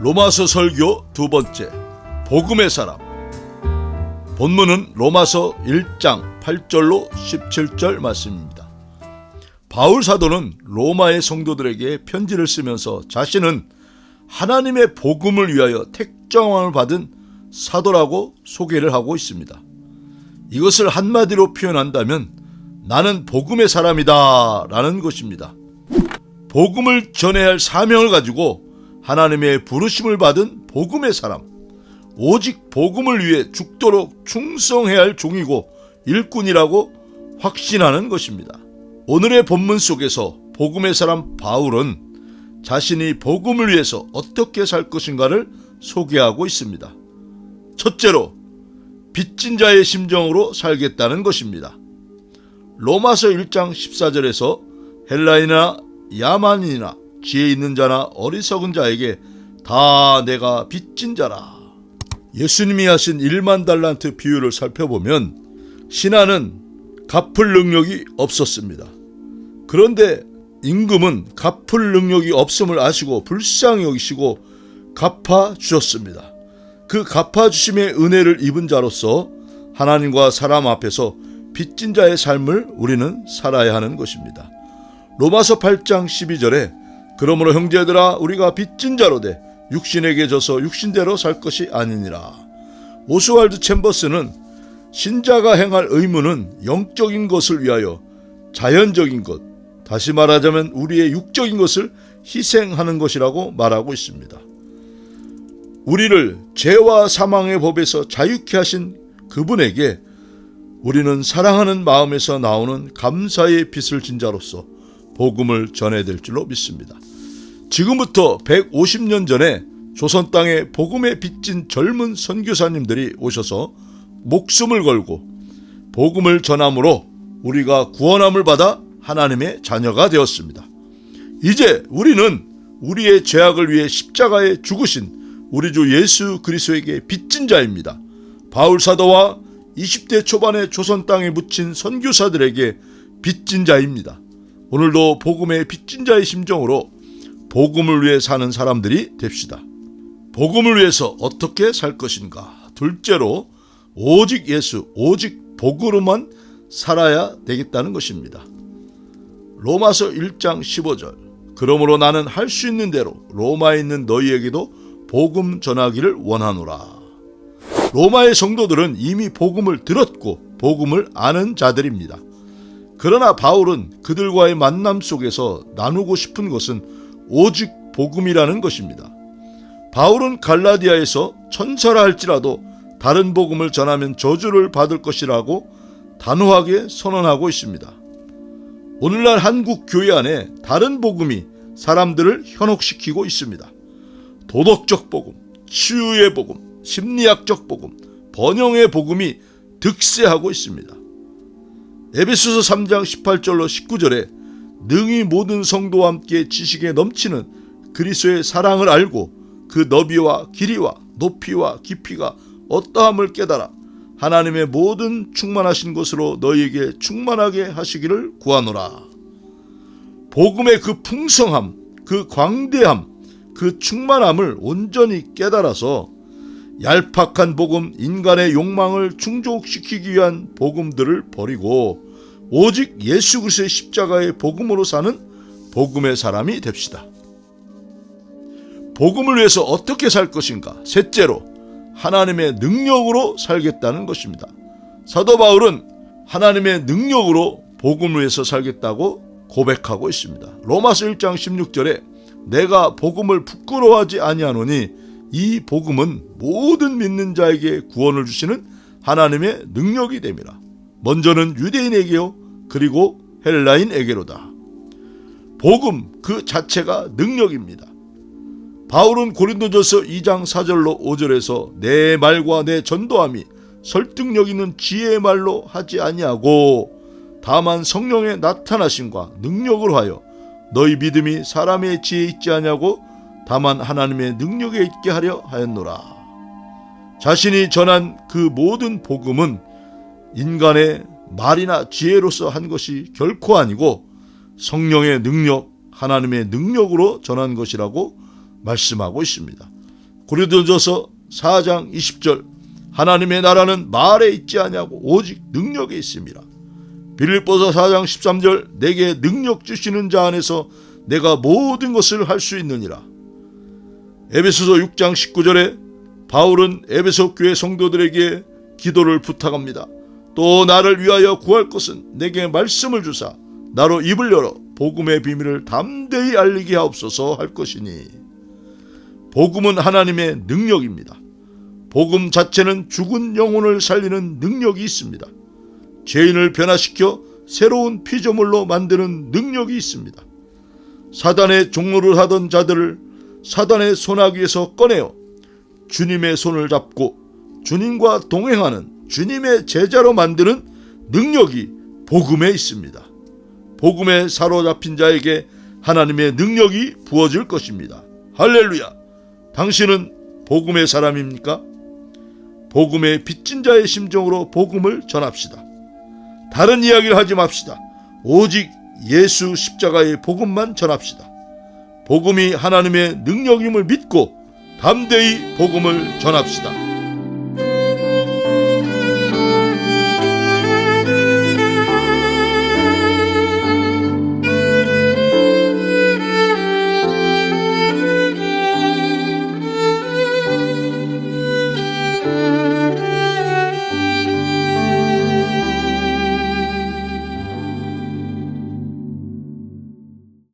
로마서 설교 두 번째, 복음의 사람. 본문은 로마서 1장 8절로 17절 말씀입니다. 바울 사도는 로마의 성도들에게 편지를 쓰면서 자신은 하나님의 복음을 위하여 택정함을 받은 사도라고 소개를 하고 있습니다. 이것을 한마디로 표현한다면 나는 복음의 사람이다 라는 것입니다. 복음을 전해야 할 사명을 가지고 하나님의 부르심을 받은 복음의 사람, 오직 복음을 위해 죽도록 충성해야 할 종이고 일꾼이라고 확신하는 것입니다. 오늘의 본문 속에서 복음의 사람 바울은 자신이 복음을 위해서 어떻게 살 것인가를 소개하고 있습니다. 첫째로 빚진 자의 심정으로 살겠다는 것입니다. 로마서 1장 14절에서 헬라인이나 야만인이나 지혜 있는 자나 어리석은 자에게 다 내가 빚진 자라. 예수님이 하신 1만 달란트 비유를 살펴보면 신하는 갚을 능력이 없었습니다. 그런데 임금은 갚을 능력이 없음을 아시고 불쌍히 여기시고 갚아주셨습니다. 그 갚아주심의 은혜를 입은 자로서 하나님과 사람 앞에서 빚진 자의 삶을 우리는 살아야 하는 것입니다. 로마서 8장 12절에 그러므로 형제들아 우리가 빚진 자로 돼 육신에게 져서 육신대로 살 것이 아니니라. 오스왈드 챔버스는 신자가 행할 의무는 영적인 것을 위하여 자연적인 것, 다시 말하자면 우리의 육적인 것을 희생하는 것이라고 말하고 있습니다. 우리를 죄와 사망의 법에서 자유케 하신 그분에게 우리는 사랑하는 마음에서 나오는 감사의 빚을 진 자로서 복음을 전해야 될 줄로 믿습니다. 지금부터 150년 전에 조선 땅에 복음에 빚진 젊은 선교사님들이 오셔서 목숨을 걸고 복음을 전함으로 우리가 구원함을 받아 하나님의 자녀가 되었습니다. 이제 우리는 우리의 죄악을 위해 십자가에 죽으신 우리 주 예수 그리스도에게 빚진 자입니다. 바울 사도와 20대 초반에 조선 땅에 묻힌 선교사들에게 빚진 자입니다. 오늘도 복음의 빚진 자의 심정으로 복음을 위해 사는 사람들이 됩시다. 복음을 위해서 어떻게 살 것인가? 둘째로 오직 예수, 오직 복으로만 살아야 되겠다는 것입니다. 로마서 1장 15절 그러므로 나는 할 수 있는 대로 로마에 있는 너희에게도 복음 전하기를 원하노라. 로마의 성도들은 이미 복음을 들었고 복음을 아는 자들입니다. 그러나 바울은 그들과의 만남 속에서 나누고 싶은 것은 오직 복음이라는 것입니다. 바울은 갈라디아에서 천사라 할지라도 다른 복음을 전하면 저주를 받을 것이라고 단호하게 선언하고 있습니다. 오늘날 한국 교회 안에 다른 복음이 사람들을 현혹시키고 있습니다. 도덕적 복음, 치유의 복음, 심리학적 복음, 번영의 복음이 득세하고 있습니다. 에베소서 3장 18절로 19절에 능히 모든 성도와 함께 지식에 넘치는 그리스도의 사랑을 알고 그 너비와 길이와 높이와 깊이가 어떠함을 깨달아 하나님의 모든 충만하신 것으로 너희에게 충만하게 하시기를 구하노라. 복음의 그 풍성함, 그 광대함, 그 충만함을 온전히 깨달아서 얄팍한 복음, 인간의 욕망을 충족시키기 위한 복음들을 버리고 오직 예수 그리스도의 십자가의 복음으로 사는 복음의 사람이 됩시다. 복음을 위해서 어떻게 살 것인가? 셋째로 하나님의 능력으로 살겠다는 것입니다. 사도 바울은 하나님의 능력으로 복음을 위해서 살겠다고 고백하고 있습니다. 로마서 1장 16절에 내가 복음을 부끄러워하지 아니하노니 이 복음은 모든 믿는 자에게 구원을 주시는 하나님의 능력이 됨이라. 먼저는 유대인에게요 그리고 헬라인에게로다. 복음 그 자체가 능력입니다. 바울은 고린도전서 2장 4절로 5절에서 내 말과 내 전도함이 설득력 있는 지혜의 말로 하지 아니하고 다만 성령의 나타나심과 능력으로 하여 너희 믿음이 사람의 지혜에 있지 아니하고 다만 하나님의 능력에 있게 하려 하였노라. 자신이 전한 그 모든 복음은 인간의 말이나 지혜로서 한 것이 결코 아니고 성령의 능력, 하나님의 능력으로 전한 것이라고 말씀하고 있습니다. 고린도전서 4장 20절 하나님의 나라는 말에 있지 아니하고 오직 능력에 있습니다. 빌립보서 4장 13절 내게 능력 주시는 자 안에서 내가 모든 것을 할 수 있느니라. 에베소서 6장 19절에 바울은 에베소 교회 성도들에게 기도를 부탁합니다. 또 나를 위하여 구할 것은 내게 말씀을 주사 나로 입을 열어 복음의 비밀을 담대히 알리게 하옵소서 할 것이니. 복음은 하나님의 능력입니다. 복음 자체는 죽은 영혼을 살리는 능력이 있습니다. 죄인을 변화시켜 새로운 피조물로 만드는 능력이 있습니다. 사단의 종로를 하던 자들을 사단의 손아귀에서 꺼내어 주님의 손을 잡고 주님과 동행하는 주님의 제자로 만드는 능력이 복음에 있습니다. 복음에 사로잡힌 자에게 하나님의 능력이 부어질 것입니다. 할렐루야! 당신은 복음의 사람입니까? 복음의 빚진 자의 심정으로 복음을 전합시다. 다른 이야기를 하지 맙시다. 오직 예수 십자가의 복음만 전합시다. 복음이 하나님의 능력임을 믿고 담대히 복음을 전합시다.